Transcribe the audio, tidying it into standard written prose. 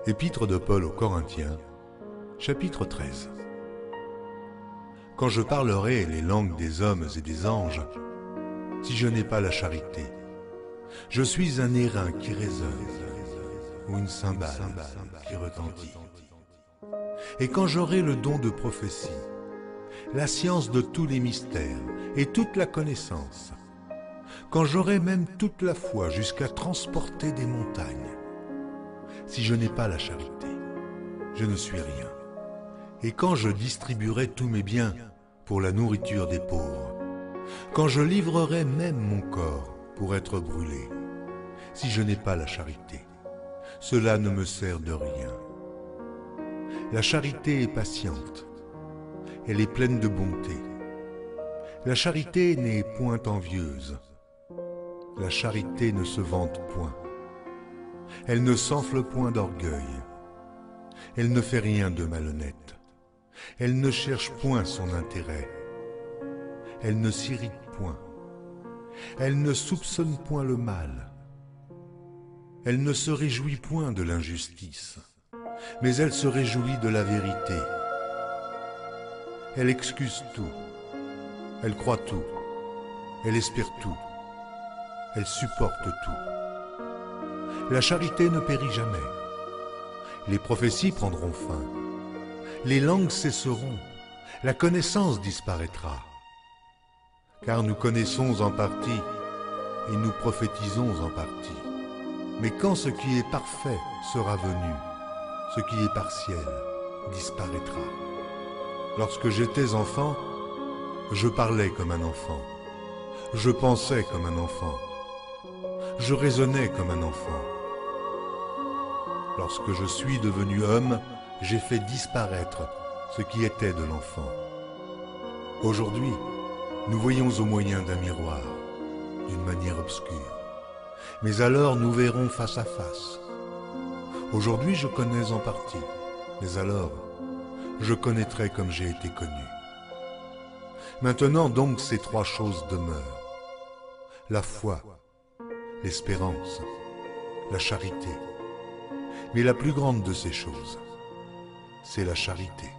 Épître de Paul aux Corinthiens, chapitre 13. Quand je parlerai les langues des hommes et des anges, si je n'ai pas la charité, je suis un airain qui résonne ou une cymbale qui retentit. Et quand j'aurai le don de prophétie, la science de tous les mystères et toute la connaissance, quand j'aurai même toute la foi jusqu'à transporter des montagnes, si je n'ai pas la charité, je ne suis rien. Et quand je distribuerai tous mes biens pour la nourriture des pauvres, quand je livrerai même mon corps pour être brûlé, si je n'ai pas la charité, cela ne me sert de rien. La charité est patiente, elle est pleine de bonté. La charité n'est point envieuse, la charité ne se vante point. Elle ne s'enfle point d'orgueil, elle ne fait rien de malhonnête, elle ne cherche point son intérêt, elle ne s'irrite point, elle ne soupçonne point le mal, elle ne se réjouit point de l'injustice, mais elle se réjouit de la vérité. Elle excuse tout, elle croit tout, elle espère tout, elle supporte tout. La charité ne périt jamais. Les prophéties prendront fin. Les langues cesseront. La connaissance disparaîtra. Car nous connaissons en partie et nous prophétisons en partie. Mais quand ce qui est parfait sera venu, ce qui est partiel disparaîtra. Lorsque j'étais enfant, je parlais comme un enfant. Je pensais comme un enfant. Je raisonnais comme un enfant. Lorsque je suis devenu homme, j'ai fait disparaître ce qui était de l'enfant. Aujourd'hui, nous voyons au moyen d'un miroir, d'une manière obscure. Mais alors nous verrons face à face. Aujourd'hui, je connais en partie, mais alors, je connaîtrai comme j'ai été connu. Maintenant donc, ces trois choses demeurent. La foi, l'espérance, la charité. Mais la plus grande de ces choses, c'est la charité.